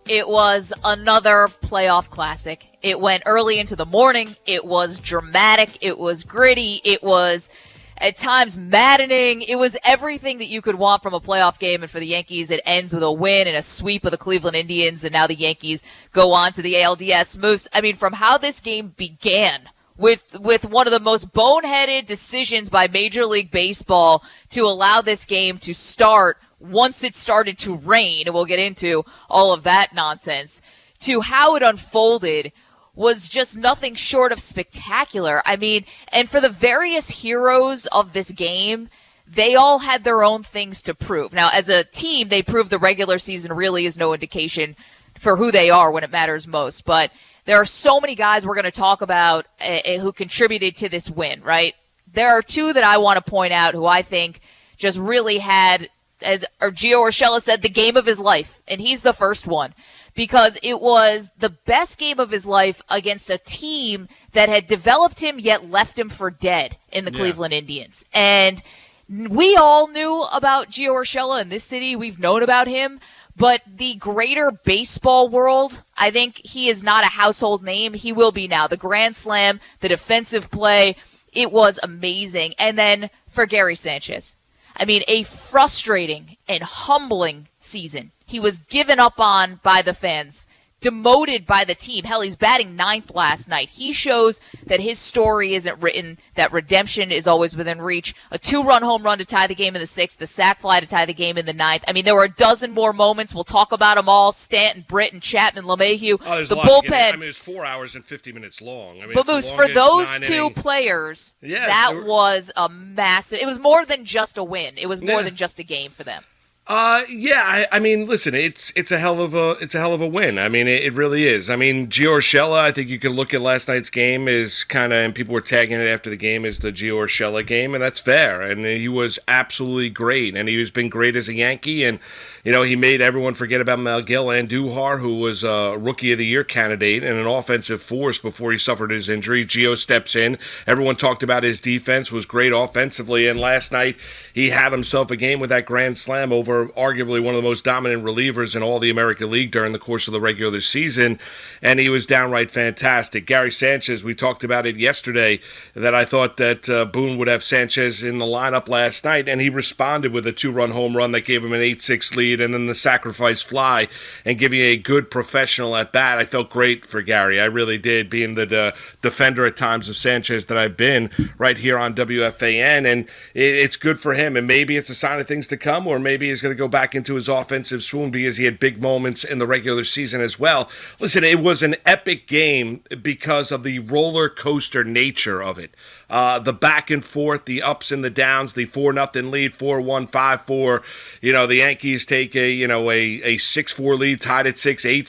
It was another playoff classic. It went early into the morning. It was dramatic. It was gritty. It was at times maddening. It was everything that you could want from a playoff game. And for the Yankees, it ends with a win and a sweep of the Cleveland Indians. And now the Yankees go on to the ALDS. Moose, I mean, from how this game began with one of the most boneheaded decisions by Major League Baseball to allow this game to start once it started to rain, and we'll get into all of that nonsense, to how it unfolded was just nothing short of spectacular. I mean, and for the various heroes of this game, they all had their own things to prove. Now, as a team, they proved the regular season really is no indication for who they are when it matters most. But there are so many guys we're going to talk about who contributed to this win, right? There are two that I want to point out who I think just really had, as Gio Urshela said, the game of his life. And he's the first one, because it was the best game of his life against a team that had developed him yet left him for dead in the Cleveland Indians. And we all knew about Gio Urshela in this city. We've known about him. But the greater baseball world, I think he is not a household name. He will be now. The grand slam, the defensive play, it was amazing. And then for Gary Sanchez, I mean, a frustrating and humbling season. He was given up on by the fans, demoted by the team. Hell, he's batting ninth last night. He shows that his story isn't written, that redemption is always within reach. A 2-run home run to tie the game in the sixth, the sac fly to tie the game in the ninth. I mean, there were a dozen more moments. We'll talk about them all. Stanton, Britton, Chapman, LeMahieu. There's the a lot bullpen. I mean, it's 4 hours and 50 minutes long. I mean, but Moose, for those two players, was a massive. It was more than just a win. It was more than just a game for them. I mean, listen, it's a hell of a win. I mean, it really is. I mean, Gio Urshela, I think you could look at last night's game as kind of, and people were tagging it after the game as the Gio Urshela game, and that's fair. And he was absolutely great, and he's been great as a Yankee, and you know, he made everyone forget about Miguel Andujar, who was a Rookie of the Year candidate and an offensive force before he suffered his injury. Gio steps in. Everyone talked about his defense, was great offensively, and last night he had himself a game with that grand slam over arguably one of the most dominant relievers in all the American League during the course of the regular season, and he was downright fantastic. Gary Sanchez, we talked about it yesterday, that I thought that Boone would have Sanchez in the lineup last night, and he responded with a 2-run home run that gave him an 8-6 lead, and then the sacrifice fly and giving a good professional at bat. I felt great for Gary. I really did, being the defender at times of Sanchez that I've been right here on WFAN, and it's good for him, and maybe it's a sign of things to come, or maybe he's going to go back into his offensive swoon because he had big moments in the regular season as well. Listen, it was an epic game because of the roller coaster nature of it. The back and forth, the ups and the downs, the 4-0 lead, 4-1, 5-4. You know, the Yankees take a 6-4 lead, tied at 6, 8-6,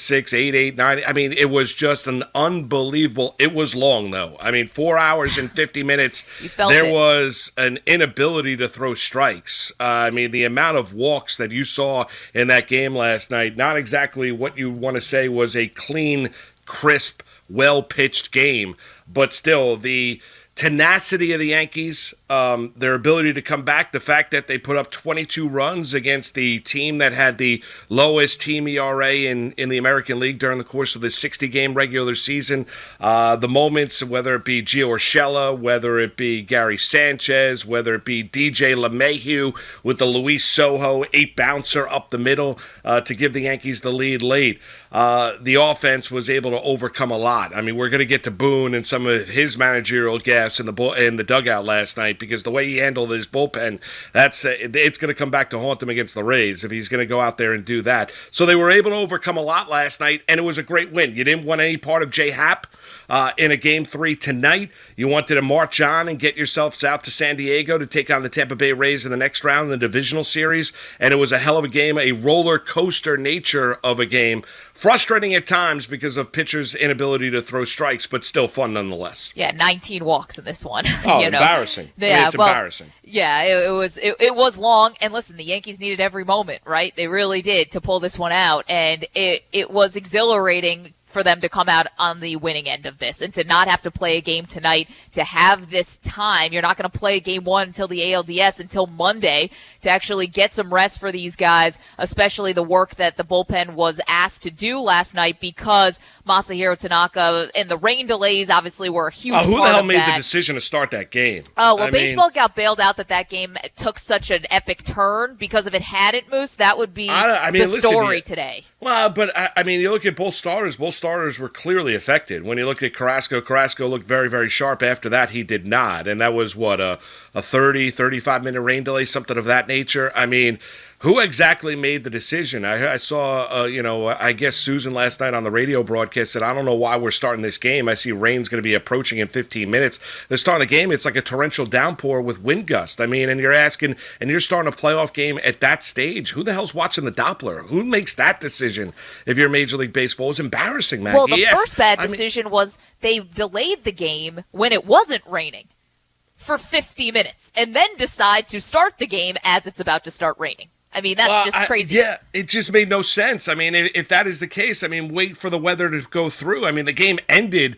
8-8, 9. I mean, it was just an unbelievable. It was long though. I mean, 4 hours and 50 minutes. There was an inability to throw strikes. I mean, the amount of walks that you saw in that game last night, not exactly what you want to say was a clean, crisp, well-pitched game, but still the tenacity of the Yankees, their ability to come back, the fact that they put up 22 runs against the team that had the lowest team ERA in the American League during the course of the 60-game regular season. The moments, whether it be Gio Urshela, whether it be Gary Sanchez, whether it be DJ LeMahieu with the Luis Sojo 8-bouncer up the middle to give the Yankees the lead late. The offense was able to overcome a lot. I mean, we're going to get to Boone and some of his managerial gas in the dugout last night, because the way he handled his bullpen, it's going to come back to haunt him against the Rays if he's going to go out there and do that. So they were able to overcome a lot last night, and it was a great win. You didn't want any part of J. Happ in a Game 3 tonight. You wanted to march on and get yourselves out to San Diego to take on the Tampa Bay Rays in the next round in the divisional series, and it was a hell of a game, a roller coaster nature of a game. Frustrating at times because of pitchers' inability to throw strikes, but still fun nonetheless. Yeah, 19 walks in this one. Oh, embarrassing. Yeah, it's embarrassing. Yeah, it was long, and listen, the Yankees needed every moment, right? They really did to pull this one out, and it was exhilarating for them to come out on the winning end of this and to not have to play a game tonight, to have this time. You're not going to play game one until the ALDS until Monday, to actually get some rest for these guys, especially the work that the bullpen was asked to do last night, because Masahiro Tanaka and the rain delays obviously were a huge part of that. Who the hell made the decision to start that game? Oh, well, baseball got bailed out that game took such an epic turn, because if it hadn't, Moose, that would be the story today. Well, but I mean, you look at both starters. Both starters were clearly affected. When you look at Carrasco looked very, very sharp. After that, he did not. And that was, a 30, 35-minute rain delay, something of that nature. I mean, who exactly made the decision? I saw, I guess Susan last night on the radio broadcast said, I don't know why we're starting this game. I see rain's going to be approaching in 15 minutes. They're starting the game. It's like a torrential downpour with wind gust. I mean, and you're starting a playoff game at that stage. Who the hell's watching the Doppler? Who makes that decision if you're Major League Baseball? It's embarrassing, Maggie. Well, the first bad decision was they delayed the game when it wasn't raining for 50 minutes and then decide to start the game as it's about to start raining. I mean, that's just crazy. Yeah, it just made no sense. I mean, if that is the case, I mean, wait for the weather to go through. I mean, the game ended,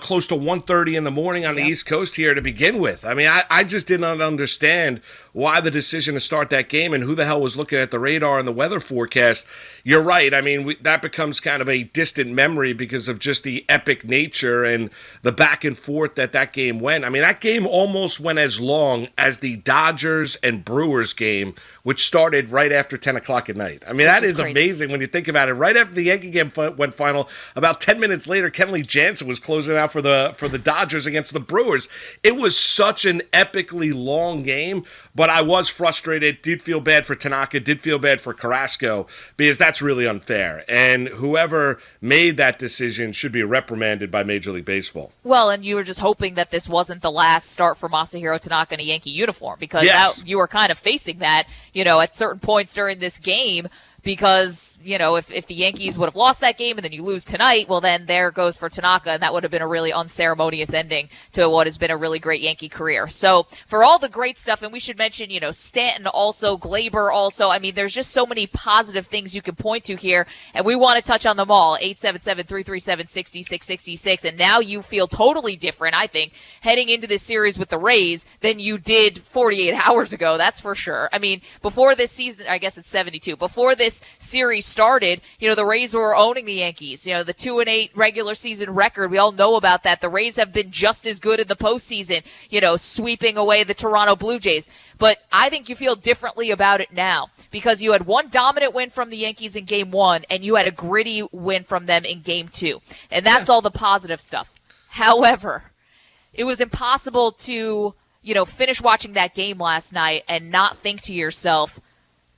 close to 1:30 in the morning on the East Coast here to begin with. I mean, I just did not understand why the decision to start that game and who the hell was looking at the radar and the weather forecast. You're right. I mean, that becomes kind of a distant memory because of just the epic nature and the back and forth that game went. I mean, that game almost went as long as the Dodgers and Brewers game, which started right after 10 o'clock at night. I mean, that is crazy. Amazing when you think about it. Right after the Yankee game went final, about 10 minutes later, Kenley Jansen was closing out for the Dodgers against the Brewers. It was such an epically long game, but I was frustrated, did feel bad for Tanaka, did feel bad for Carrasco, because that's really unfair. And whoever made that decision should be reprimanded by Major League Baseball. Well, and you were just hoping that this wasn't the last start for Masahiro Tanaka in a Yankee uniform, because you were kind of facing that, at certain points during this game. Because, if the Yankees would have lost that game and then you lose tonight, well, then there goes for Tanaka, and that would have been a really unceremonious ending to what has been a really great Yankee career. So for all the great stuff, and we should mention, Stanton also, Glaber also, I mean, there's just so many positive things you can point to here, and we want to touch on them all. 877-337-6666, and now you feel totally different, I think, heading into this series with the Rays than you did 48 hours ago, that's for sure. I mean, before this season, I guess it's 72, before this series started, the Rays were owning the Yankees. The 2-8 regular season record, we all know about that. The Rays have been just as good in the postseason, sweeping away the Toronto Blue Jays. But I think you feel differently about it now, because you had one dominant win from the Yankees in game one, and you had a gritty win from them in game two. And that's all the positive stuff. However, it was impossible to, finish watching that game last night and not think to yourself,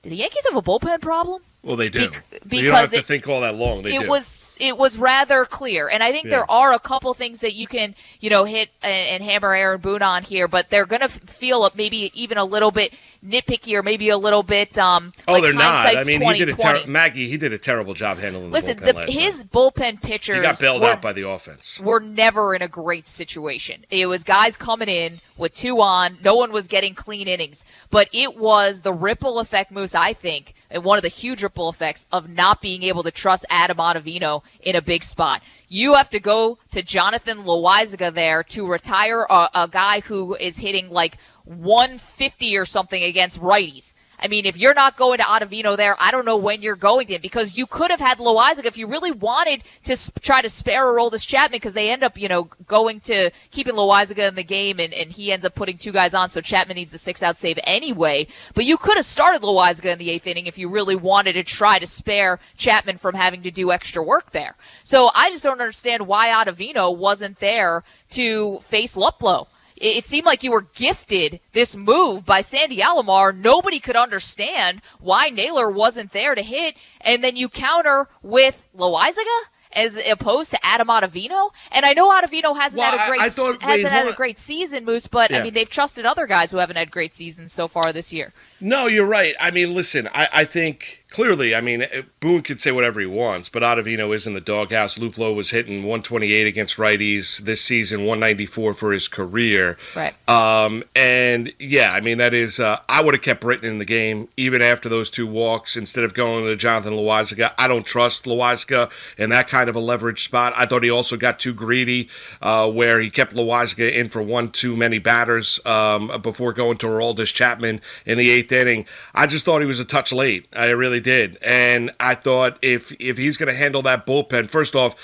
do the Yankees have a bullpen problem? Well, they do. Because you don't have to think all that long. It was rather clear, and I think there are a couple things that you can hit and hammer Aaron Boone on here, but they're going to feel maybe even a little bit nitpicky, or maybe a little bit. They're not. I mean, he did Maggie did a terrible job handling. Listen, the bullpen last his night. Bullpen pitchers. He got bailed out by the offense. We're never in a great situation. It was guys coming in with two on. No one was getting clean innings, but it was the ripple effect, Moose, I think, and one of the huge ripple effects of not being able to trust Adam Ottavino in a big spot. You have to go to Jonathan Loaizaga there to retire a guy who is hitting like 150 or something against righties. I mean, if you're not going to Ottavino there, I don't know when you're going to him, because you could have had Loaizaga if you really wanted to try to spare Aroldis Chapman, because they end up, going to keeping Loaizaga in the game, and he ends up putting two guys on, so Chapman needs the 6-out save anyway. But you could have started Loaizaga in the 8th inning if you really wanted to try to spare Chapman from having to do extra work there. So I just don't understand why Ottavino wasn't there to face Luplow. It seemed like you were gifted this move by Sandy Alomar. Nobody could understand why Naylor wasn't there to hit, and then you counter with Loaizaga as opposed to Adam Ottavino. And I know Ottavino hasn't had a great season, Moose, but I mean, they've trusted other guys who haven't had great seasons so far this year. No, you're right. I mean, listen, I think clearly, I mean, Boone could say whatever he wants, but Ottavino is in the doghouse. Luplow was hitting 128 against righties this season, 194 for his career. Right. And yeah, I mean, that is, I would have kept Britton in the game even after those two walks instead of going to Jonathan Loaisiga. I don't trust Loaisiga in that kind of a leverage spot. I thought he also got too greedy where he kept Loaisiga in for one too many batters before going to Aroldis Chapman in the eighth inning. I just thought he was a touch late. I really did. And I thought if he's going to handle that bullpen, first off,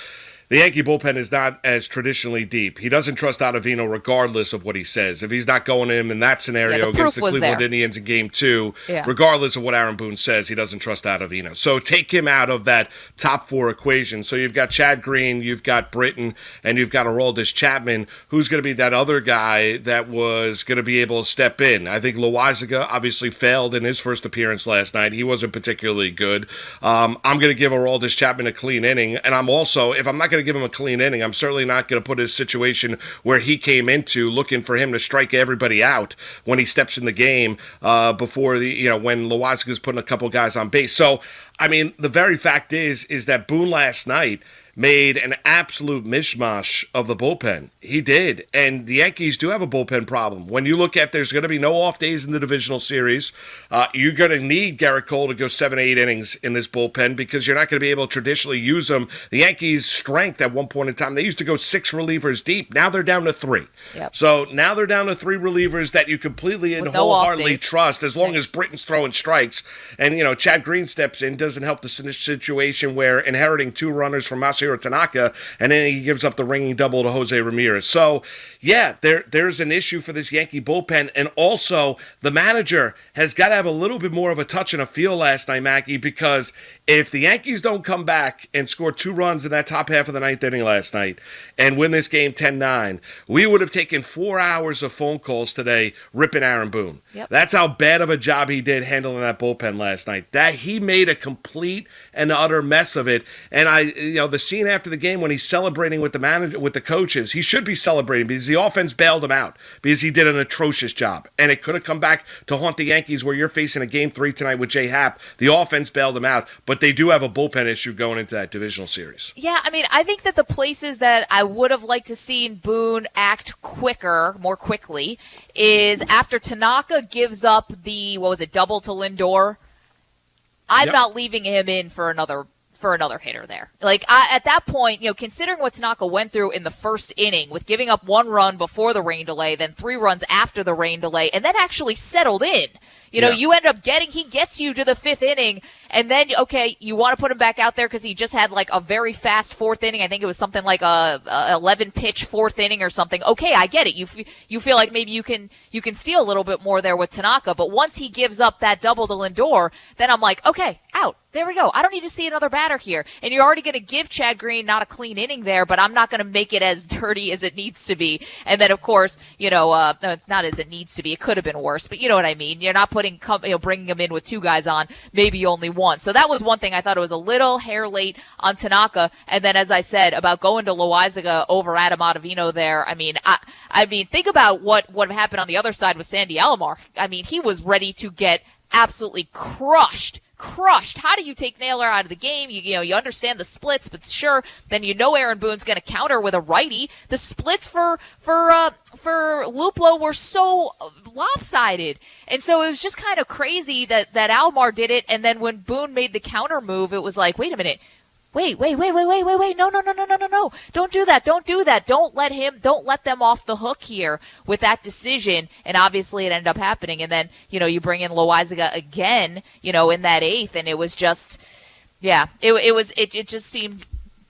the Yankee bullpen is not as traditionally deep. He doesn't trust Ottavino regardless of what he says. If he's not going to him in that scenario against the Cleveland Indians in Game 2, regardless of what Aaron Boone says, he doesn't trust Ottavino. So take him out of that top four equation. So you've got Chad Green, you've got Britton, and you've got Aroldis Chapman, who's going to be that other guy that was going to be able to step in. I think Loaisiga obviously failed in his first appearance last night. He wasn't particularly good. I'm going to give Aroldis Chapman a clean inning, and I'm also, if I'm not going to give him a clean inning, I'm certainly not going to put his situation where he came into looking for him to strike everybody out when he steps in the game before when Loaisiga's putting a couple guys on base. So, I mean, the very fact is that Boone last night made an absolute mishmash of the bullpen. He did. And the Yankees do have a bullpen problem. When you look at there's going to be no off days in the divisional series, you're going to need Garrett Cole to go 7-8 innings in this bullpen because you're not going to be able to traditionally use them. The Yankees' strength at one point in time, they used to go 6 relievers deep. Now they're down to 3. Yep. So now they're down to 3 relievers that you completely and wholeheartedly trust as long as Britton's throwing strikes. And, Chad Green steps in, doesn't help the situation where inheriting 2 runners from Masahiro Tanaka, and then he gives up the ringing double to Jose Ramirez. So, yeah, there's an issue for this Yankee bullpen, and also the manager has got to have a little bit more of a touch and a feel last night, Maggie, because if the Yankees don't come back and score 2 runs in that top half of the 9th inning last night and win this game 10-9, we would have taken 4 hours of phone calls today ripping Aaron Boone. Yep. That's how bad of a job he did handling that bullpen last night. That he made a complete and utter mess of it. And the scene after the game when he's celebrating with the manager, with the coaches, he should be celebrating because the offense bailed him out because he did an atrocious job. And it could have come back to haunt the Yankees where you're facing a Game 3 tonight with Jay Happ. The offense bailed him out, but they do have a bullpen issue going into that divisional series. Yeah, I mean, I think that the places that I would have liked to see Boone act more quickly, is after Tanaka gives up the, double to Lindor, I'm not leaving him in for another hitter there. At that point, considering what Tanaka went through in the first inning with giving up 1 run before the rain delay, then 3 runs after the rain delay, and then actually settled in. You end up he gets you to the 5th inning, and then, okay, you want to put him back out there because he just had a very fast 4th inning. I think it was something like a 11-pitch 4th inning or something. Okay, I get it. You feel like maybe you can steal a little bit more there with Tanaka, but once he gives up that double to Lindor, then I'm like, okay, out. There we go. I don't need to see another batter here. And you're already going to give Chad Green not a clean inning there, but I'm not going to make it as dirty as it needs to be. And then, of course, not as it needs to be. It could have been worse, but you know what I mean. You're not bringing him in with 2 guys on, maybe only 1. So that was one thing I thought it was a little hair late on Tanaka. And then, as I said, about going to Loaisiga over Adam Ottavino there. I mean, think about what happened on the other side with Sandy Alomar. I mean, he was ready to get absolutely crushed. How do you take Naylor out of the game? You understand the splits, but sure, then Aaron Boone's going to counter with a righty. The splits for Luplow were so lopsided, and so it was just kind of crazy that Alomar did it. And then when Boone made the counter move, it was like, wait a minute. Wait. No. Don't do that. Don't let them off the hook here with that decision. And obviously it ended up happening. And then, you bring in Loaisiga again, in that 8th. And it was just, it just seemed,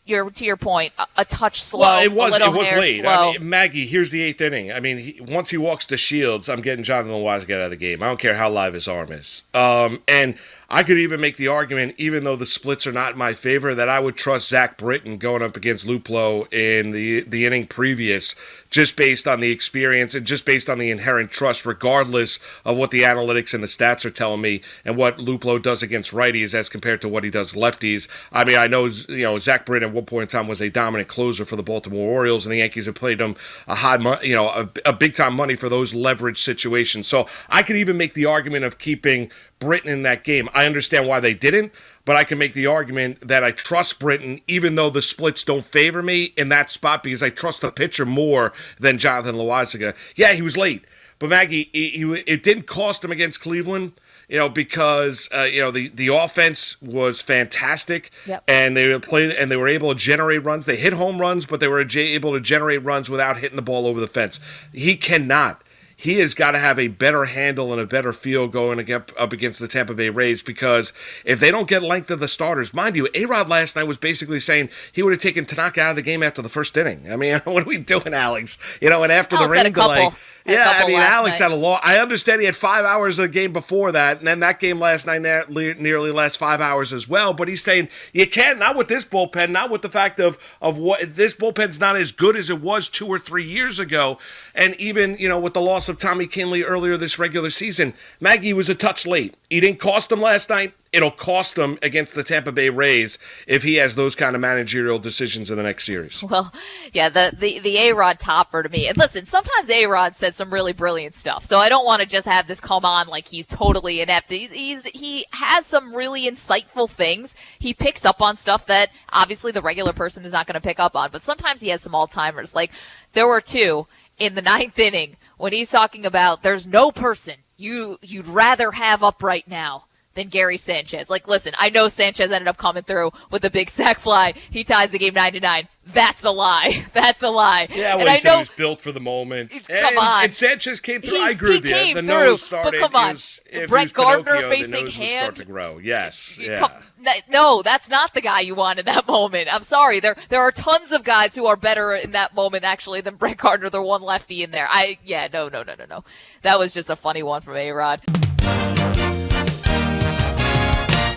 to your point, a touch slow. Well, it was late. Slow. I mean, Maggie, here's the 8th inning. I mean, once he walks to Shields, I'm getting Jonathan Loaisiga out of the game. I don't care how live his arm is. And I could even make the argument, even though the splits are not in my favor, that I would trust Zach Britton going up against Luplow in the inning previous, just based on the experience and just based on the inherent trust, regardless of what the analytics and the stats are telling me and what Luplow does against righties as compared to what he does lefties. I mean, I know, Zach Britton at one point in time was a dominant closer for the Baltimore Orioles, and the Yankees have played him a big time money for those leverage situations. So I could even make the argument of keeping Britton in that game. I understand why they didn't, but I can make the argument that I trust Britton, even though the splits don't favor me in that spot, because I trust the pitcher more than Jonathan Loáisiga. Yeah, he was late, but Maggie, it didn't cost him against Cleveland. Because the offense was fantastic, yep. and they were able to generate runs. They hit home runs, but they were able to generate runs without hitting the ball over the fence. He cannot. He has got to have a better handle and a better feel going up against the Tampa Bay Rays, because if they don't get length of the starters, mind you, A-Rod last night was basically saying he would have taken Tanaka out of the game after the first inning. I mean, what are we doing, Alex? And after the rain delay. Yeah, I mean, Alex had a long. I understand he had 5 hours of the game before that, and then that game last night nearly last 5 hours as well. But he's saying you can't, not with this bullpen, not with the fact of what this bullpen's not as good as it was 2 or 3 years ago, and even with the loss of Tommy Kinley earlier this regular season, Maggie was a touch late. He didn't cost him last night. It'll cost him against the Tampa Bay Rays if he has those kind of managerial decisions in the next series. Well, yeah, the A-Rod topper to me. And listen, sometimes A-Rod says some really brilliant stuff, so I don't want to just have this come on like he's totally inept. He has some really insightful things. He picks up on stuff that obviously the regular person is not going to pick up on, but sometimes he has some all-timers. Like, there were two in the 9th inning when he's talking about there's no person you'd rather have up right now than Gary Sanchez. Like, listen, I know Sanchez ended up coming through with a big sac fly. He ties the game 9-9. That's a lie. That's a lie. Yeah, well, he said he was built for the moment. Come on. And Sanchez came through. I agree with you. Came the through, nose started. But come on. Brett Gardner facing the nose hand. would start to grow. Yes. Yeah. No, that's not the guy you want in that moment. I'm sorry. There are tons of guys who are better in that moment, actually, than Brett Gardner, the one lefty in there. No. That was just a funny one from A-Rod.